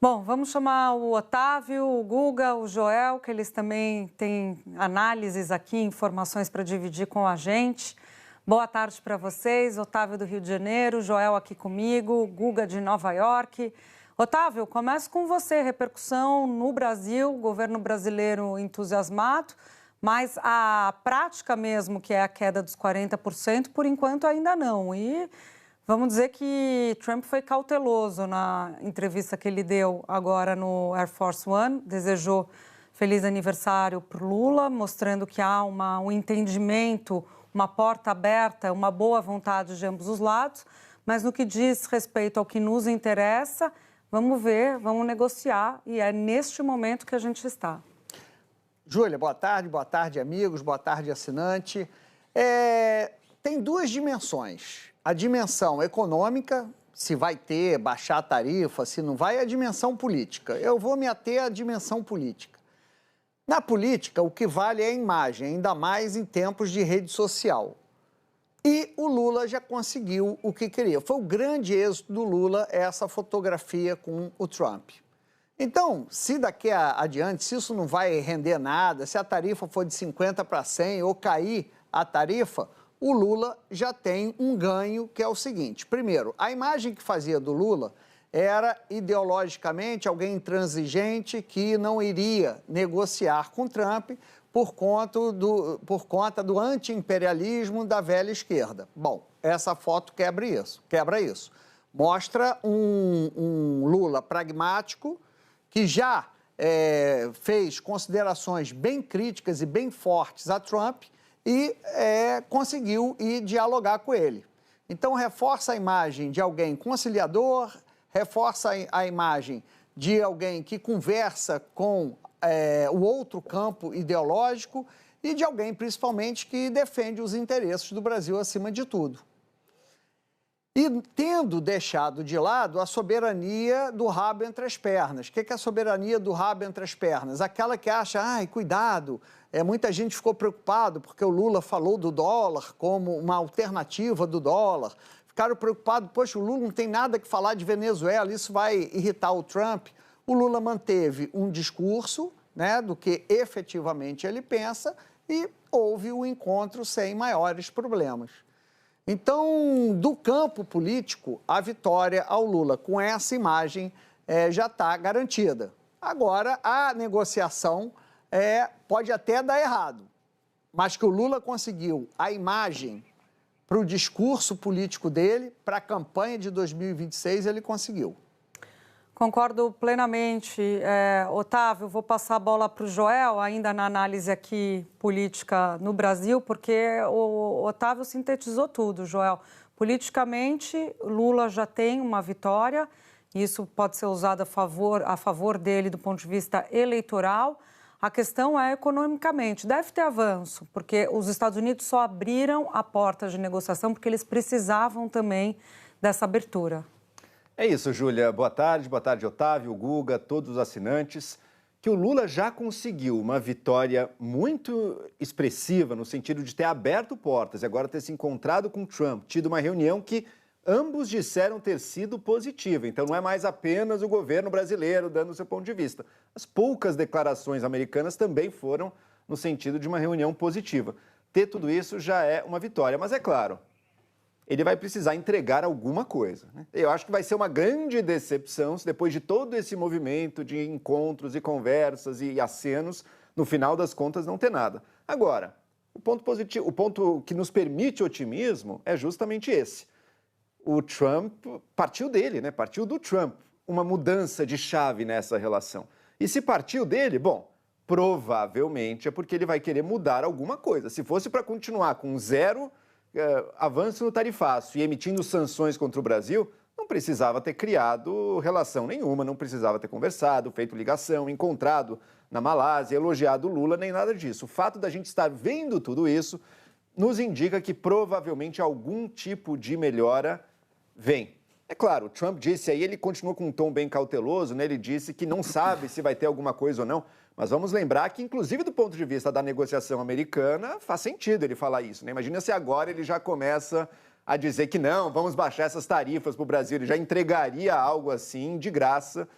Bom, vamos chamar o Otávio, o Guga, o Joel, que eles também têm análises aqui, informações para dividir com a gente. Boa tarde para vocês, Otávio do Rio de Janeiro, Joel aqui comigo, Guga de Nova York. Otávio, começo com você, repercussão no Brasil, governo brasileiro entusiasmado, mas a prática mesmo, que é a queda dos 40%, por enquanto ainda não. E vamos dizer que Trump foi cauteloso na entrevista que ele deu agora no Air Force One, desejou feliz aniversário para o Lula, mostrando que há um entendimento, uma porta aberta, uma boa vontade de ambos os lados, mas no que diz respeito ao que nos interessa, vamos ver, vamos negociar, e é neste momento que a gente está. Júlia, boa tarde, amigos, boa tarde, assinante. Tem duas dimensões. A dimensão econômica, se vai ter, baixar a tarifa, se não vai, e a dimensão política. Eu vou me ater à dimensão política. Na política, o que vale é a imagem, ainda mais em tempos de rede social. E o Lula já conseguiu o que queria. Foi o grande êxito do Lula essa fotografia com o Trump. Então, se daqui adiante, se isso não vai render nada, se a tarifa for de 50 para 100 ou cair a tarifa, o Lula já tem um ganho, que é o seguinte. Primeiro, a imagem que fazia do Lula era ideologicamente alguém intransigente que não iria negociar com Trump por conta do anti-imperialismo da velha esquerda. Bom, essa foto quebra isso. Mostra um Lula pragmático que já fez considerações bem críticas e bem fortes a Trump e conseguiu ir dialogar com ele. Então, reforça a imagem de alguém conciliador, reforça a imagem de alguém que conversa com o outro campo ideológico e de alguém, principalmente, que defende os interesses do Brasil acima de tudo. E tendo deixado de lado a soberania do rabo entre as pernas. O que é a soberania do rabo entre as pernas? Aquela que acha, cuidado, muita gente ficou preocupado porque o Lula falou do dólar como uma alternativa do dólar. Ficaram preocupados, poxa, o Lula não tem nada que falar de Venezuela, isso vai irritar o Trump. O Lula manteve um discurso, né, do que efetivamente ele pensa e houve o encontro sem maiores problemas. Então, do campo político, a vitória ao Lula com essa imagem já está garantida. Agora, a negociação pode até dar errado, mas que o Lula conseguiu a imagem para o discurso político dele, para a campanha de 2026, ele conseguiu. Concordo plenamente. Otávio, vou passar a bola para o Joel, ainda na análise aqui política no Brasil, porque o Otávio sintetizou tudo, Joel. Politicamente, Lula já tem uma vitória, isso pode ser usado a favor dele do ponto de vista eleitoral. A questão é economicamente, deve ter avanço, porque os Estados Unidos só abriram a porta de negociação porque eles precisavam também dessa abertura. É isso, Júlia. Boa tarde, Otávio, Guga, todos os assinantes. Que o Lula já conseguiu uma vitória muito expressiva no sentido de ter aberto portas e agora ter se encontrado com Trump, tido uma reunião que ambos disseram ter sido positiva. Então não é mais apenas o governo brasileiro dando o seu ponto de vista. As poucas declarações americanas também foram no sentido de uma reunião positiva. Ter tudo isso já é uma vitória, mas é claro, ele vai precisar entregar alguma coisa, né? Eu acho que vai ser uma grande decepção se depois de todo esse movimento de encontros e conversas e acenos, no final das contas não ter nada. Agora, o ponto positivo, o ponto que nos permite otimismo é justamente esse. O Trump partiu dele, né? Partiu do Trump, uma mudança de chave nessa relação. E se partiu dele, bom, provavelmente é porque ele vai querer mudar alguma coisa. Se fosse para continuar com zero avanço no tarifaço e emitindo sanções contra o Brasil, não precisava ter criado relação nenhuma, não precisava ter conversado, feito ligação, encontrado na Malásia, elogiado o Lula, nem nada disso. O fato da gente estar vendo tudo isso nos indica que provavelmente algum tipo de melhora vem. É claro, o Trump disse aí, ele continua com um tom bem cauteloso, né? Ele disse que não sabe se vai ter alguma coisa ou não, mas vamos lembrar que, inclusive do ponto de vista da negociação americana, faz sentido ele falar isso, né? Imagina se agora ele já começa a dizer que não, vamos baixar essas tarifas para o Brasil, ele já entregaria algo assim de graça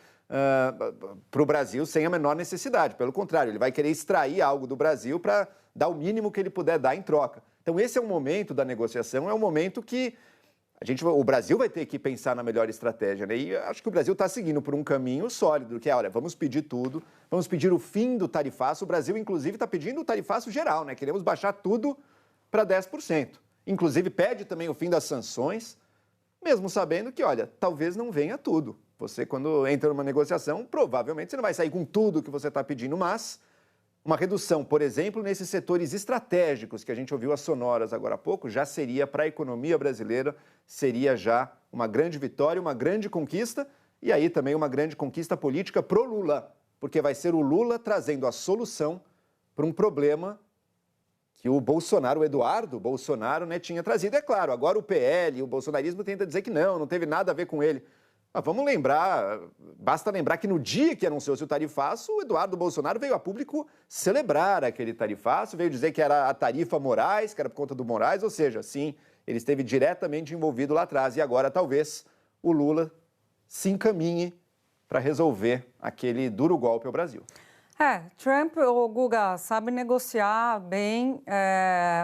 para o Brasil sem a menor necessidade. Pelo contrário, ele vai querer extrair algo do Brasil para dar o mínimo que ele puder dar em troca. Então, esse é o momento da negociação, é o momento que o Brasil vai ter que pensar na melhor estratégia, né? E acho que o Brasil está seguindo por um caminho sólido, que é, olha, vamos pedir tudo, vamos pedir o fim do tarifaço. O Brasil, inclusive, está pedindo o tarifaço geral, né? Queremos baixar tudo para 10%. Inclusive, pede também o fim das sanções, mesmo sabendo que, olha, talvez não venha tudo. Você, quando entra numa negociação, provavelmente você não vai sair com tudo que você está pedindo, mas uma redução, por exemplo, nesses setores estratégicos que a gente ouviu as sonoras agora há pouco, já seria para a economia brasileira, seria já uma grande vitória, uma grande conquista e aí também uma grande conquista política pro Lula, porque vai ser o Lula trazendo a solução para um problema que o Bolsonaro, o Eduardo Bolsonaro, né, tinha trazido. É claro, agora o PL, o bolsonarismo tenta dizer que não teve nada a ver com ele. Mas vamos lembrar, basta lembrar que no dia que anunciou-se o tarifaço, o Eduardo Bolsonaro veio a público celebrar aquele tarifaço, veio dizer que era a tarifa Moraes, que era por conta do Moraes, ou seja, sim, ele esteve diretamente envolvido lá atrás e agora talvez o Lula se encaminhe para resolver aquele duro golpe ao Brasil. Trump, o Guga, sabe negociar bem.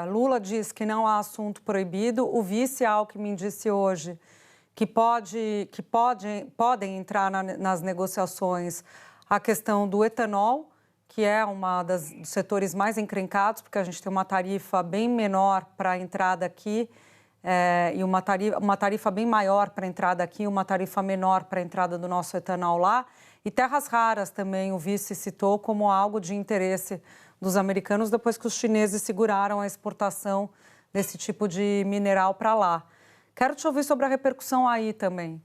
Lula diz que não há assunto proibido. O vice Alckmin disse hoje que podem entrar nas negociações a questão do etanol, que é dos setores mais encrencados, porque a gente tem uma tarifa bem menor para a entrada aqui e uma tarifa bem maior para a entrada aqui, uma tarifa menor para a entrada do nosso etanol lá. E terras raras também o vice citou como algo de interesse dos americanos depois que os chineses seguraram a exportação desse tipo de mineral para lá. Quero te ouvir sobre a repercussão aí também.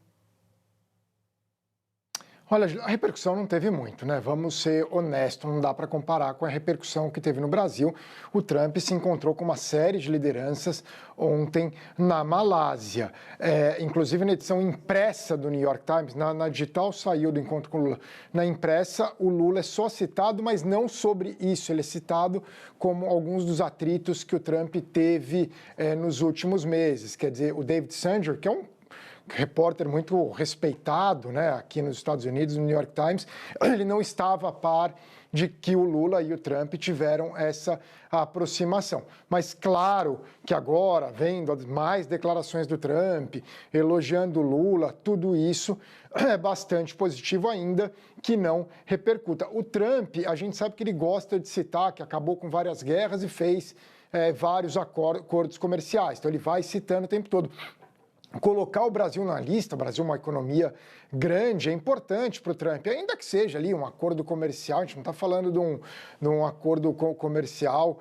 Olha, a repercussão não teve muito, né? Vamos ser honestos, não dá para comparar com a repercussão que teve no Brasil. O Trump se encontrou com uma série de lideranças ontem na Malásia. Inclusive na edição impressa do New York Times, na digital saiu do encontro com o Lula. Na impressa, o Lula é só citado, mas não sobre isso. Ele é citado como alguns dos atritos que o Trump teve nos últimos meses. Quer dizer, o David Sanger, que é um repórter muito respeitado, né, aqui nos Estados Unidos, no New York Times, ele não estava a par de que o Lula e o Trump tiveram essa aproximação. Mas claro que agora, vendo as mais declarações do Trump, elogiando o Lula, tudo isso é bastante positivo, ainda que não repercuta. O Trump, a gente sabe que ele gosta de citar que acabou com várias guerras e fez vários acordos comerciais, então ele vai citando o tempo todo. Colocar o Brasil na lista, o Brasil é uma economia grande, é importante para o Trump, ainda que seja ali um acordo comercial, a gente não está falando de um acordo comercial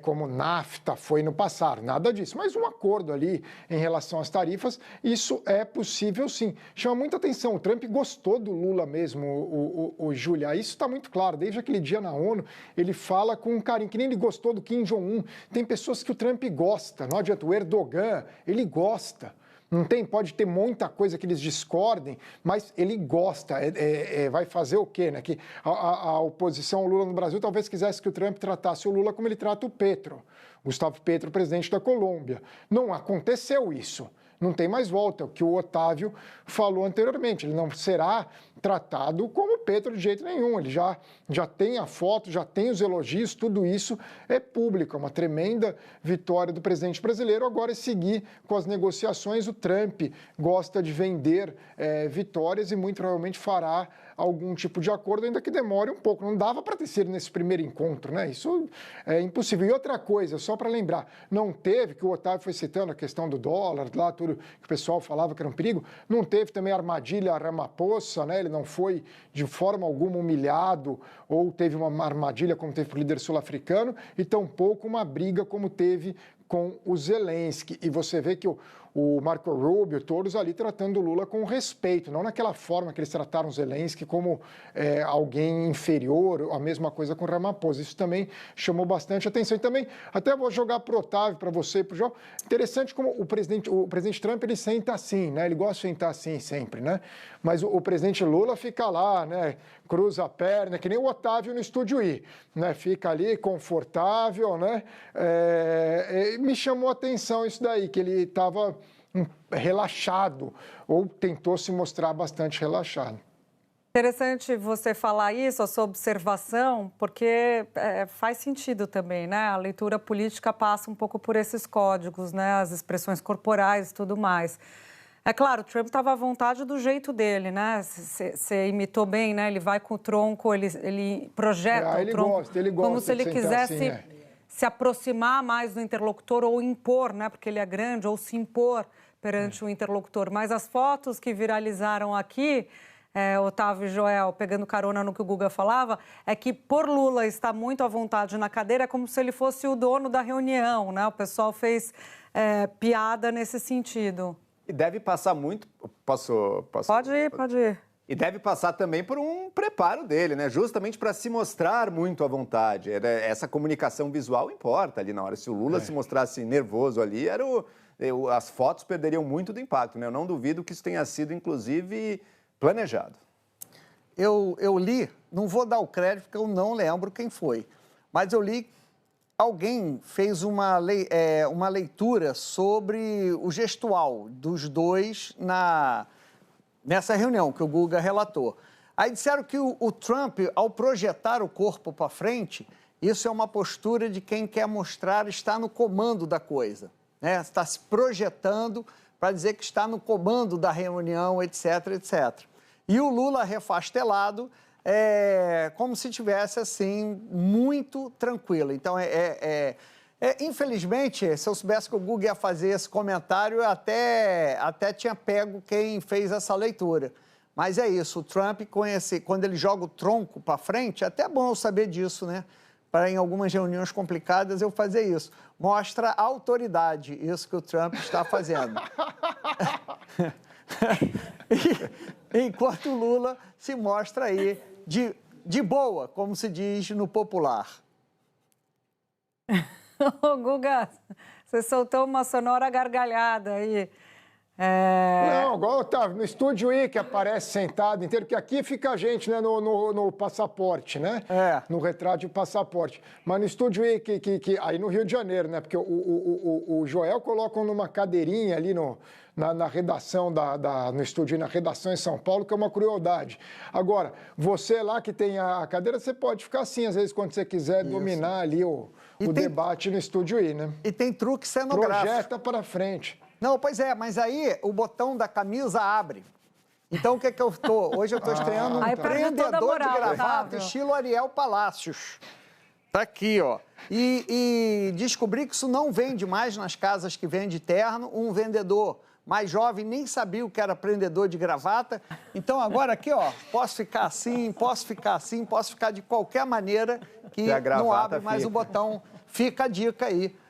como NAFTA foi no passado, nada disso, mas um acordo ali em relação às tarifas, isso é possível sim. Chama muita atenção, o Trump gostou do Lula mesmo, o Júlia, isso está muito claro, desde aquele dia na ONU, ele fala com carinho, que nem ele gostou do Kim Jong-un, tem pessoas que o Trump gosta, não adianta, o Erdogan, ele gosta. Não tem, pode ter muita coisa que eles discordem, mas ele gosta. Vai fazer o quê, né? Que a oposição ao Lula no Brasil talvez quisesse que o Trump tratasse o Lula como ele trata o Petro, Gustavo Petro, presidente da Colômbia. Não aconteceu isso. Não tem mais volta, é o que o Otávio falou anteriormente. Ele não será tratado como Petro de jeito nenhum. Ele já tem a foto, já tem os elogios, tudo isso é público. É uma tremenda vitória do presidente brasileiro. Agora é seguir com as negociações. O Trump gosta de vender vitórias e muito provavelmente fará algum tipo de acordo, ainda que demore um pouco. Não dava para ter sido nesse primeiro encontro, né? Isso é impossível. E outra coisa, só para lembrar, não teve, que o Otávio foi citando a questão do dólar, lá tudo que o pessoal falava que era um perigo, não teve também a armadilha Ramaphosa, né? Ele não foi de forma alguma humilhado ou teve uma armadilha como teve para o líder sul-africano e tampouco uma briga como teve com o Zelensky. E você vê que o Marco Rubio, todos ali tratando o Lula com respeito, não naquela forma que eles trataram o Zelensky como alguém inferior, a mesma coisa com o Ramaphosa. Isso também chamou bastante atenção. E também, até vou jogar para o Otávio, para você e para o João, interessante como o presidente Trump, ele senta assim, né? Ele gosta de sentar assim sempre, né? Mas o presidente Lula fica lá, né? Cruza a perna, que nem o Otávio no Estúdio I, né? Fica ali confortável, né? Me chamou a atenção isso daí, que ele estava relaxado, ou tentou se mostrar bastante relaxado. Interessante você falar isso, a sua observação, porque faz sentido também, né? A leitura política passa um pouco por esses códigos, né? As expressões corporais e tudo mais. É claro, o Trump estava à vontade do jeito dele, né? Você imitou bem, né? Ele vai com o tronco, ele projeta o tronco como se ele quisesse assim, se aproximar mais do interlocutor ou impor, né? Porque ele é grande, ou se impor perante o interlocutor. Mas as fotos que viralizaram aqui... Otávio e Joel, pegando carona no que o Guga falava, é que por Lula estar muito à vontade na cadeira, é como se ele fosse o dono da reunião, né? O pessoal fez piada nesse sentido. E deve passar muito... Posso? Pode ir. E deve passar também por um preparo dele, né? Justamente para se mostrar muito à vontade. Essa comunicação visual importa ali na hora. Se o Lula se mostrasse nervoso ali, as fotos perderiam muito do impacto, né? Eu não duvido que isso tenha sido, inclusive... planejado. Eu li, não vou dar o crédito porque eu não lembro quem foi, mas eu li, alguém fez uma leitura sobre o gestual dos dois nessa reunião que o Guga relatou. Aí disseram que o Trump, ao projetar o corpo para frente, isso é uma postura de quem quer mostrar estar no comando da coisa, né? Está se projetando para dizer que está no comando da reunião, etc, etc. E o Lula refastelado, como se tivesse, assim, muito tranquilo. Então, infelizmente, se eu soubesse que o Guga ia fazer esse comentário, eu até tinha pego quem fez essa leitura. Mas é isso, o Trump, quando ele joga o tronco para frente, é até bom eu saber disso, né? Para em algumas reuniões complicadas eu fazer isso. Mostra a autoridade, isso que o Trump está fazendo. Enquanto o Lula se mostra aí de boa, como se diz no popular. Ô, Guga, você soltou uma sonora gargalhada aí. Não, igual, Otávio, no estúdio aí que aparece sentado inteiro, que aqui fica a gente, né, no passaporte, né? No retrato de passaporte. Mas no estúdio aí, aí no Rio de Janeiro, né? Porque o Joel colocam numa cadeirinha ali na redação, no estúdio, na redação em São Paulo, que é uma crueldade. Agora, você lá que tem a cadeira, você pode ficar assim, às vezes, quando você quiser dominar ali o debate no estúdio aí, né? E tem truque cenográfico. Projeta para frente. Não, pois é, mas aí o botão da camisa abre. Então, o que é que eu estou? Hoje eu estou estreando um prendedor de gravata, estilo Ariel Palácios. Tá aqui, ó. E descobri que isso não vende mais nas casas que vende terno. Um vendedor mais jovem nem sabia o que era prendedor de gravata. Então, agora aqui, ó, posso ficar assim, posso ficar assim, posso ficar de qualquer maneira que não abre mais o botão. Fica a dica aí.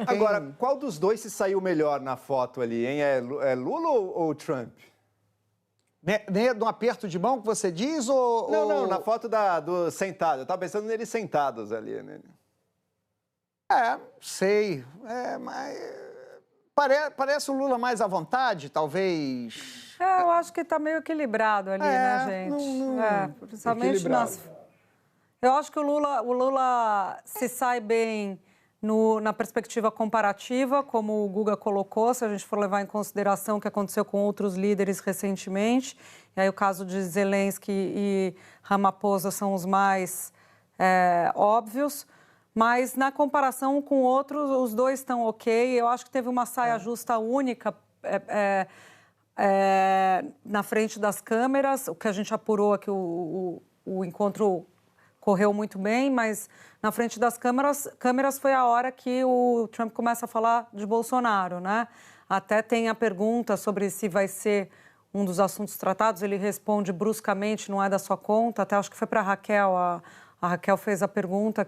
Quem... Agora, qual dos dois se saiu melhor na foto ali, hein? É Lula ou Trump? No aperto de mão que você diz ou... Não, na foto do sentado. Eu estava pensando neles sentados ali. Né? Sei. Mas... Parece o Lula mais à vontade, talvez. Eu acho que está meio equilibrado ali, né, gente? Principalmente eu acho que o Lula se sai bem... na perspectiva comparativa, como o Guga colocou, se a gente for levar em consideração o que aconteceu com outros líderes recentemente, e aí o caso de Zelensky e Ramaphosa são os mais óbvios, mas na comparação com outros, os dois estão ok. Eu acho que teve uma saia justa única na frente das câmeras, o que a gente apurou aqui, o encontro correu muito bem, mas na frente das câmeras foi a hora que o Trump começa a falar de Bolsonaro, né? Até tem a pergunta sobre se vai ser um dos assuntos tratados, ele responde bruscamente, não é da sua conta, até acho que foi para a Raquel, a Raquel fez a pergunta,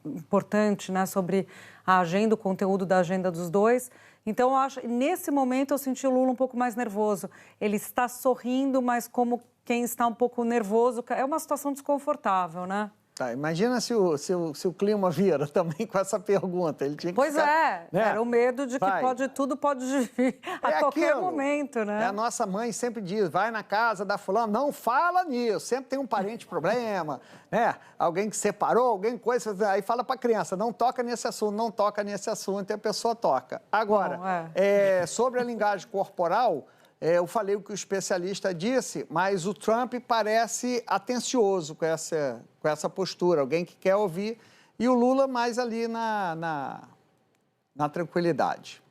importante, né, sobre a agenda, o conteúdo da agenda dos dois. Então, eu acho, nesse momento, eu senti o Lula um pouco mais nervoso. Ele está sorrindo, mas como quem está um pouco nervoso. É uma situação desconfortável, né? Tá, imagina se o clima vira também com essa pergunta. Ele tinha que ficar, né? Era o medo de que tudo pode vir a qualquer momento, né? A nossa mãe sempre diz, vai na casa da fulana, não fala nisso, sempre tem um parente problema, né? Alguém que separou, alguém coisa, aí fala para a criança, não toca nesse assunto, não toca nesse assunto, e a pessoa toca. Agora, sobre a linguagem corporal, Eu falei o que o especialista disse, mas o Trump parece atencioso com essa postura, alguém que quer ouvir, e o Lula mais ali na tranquilidade.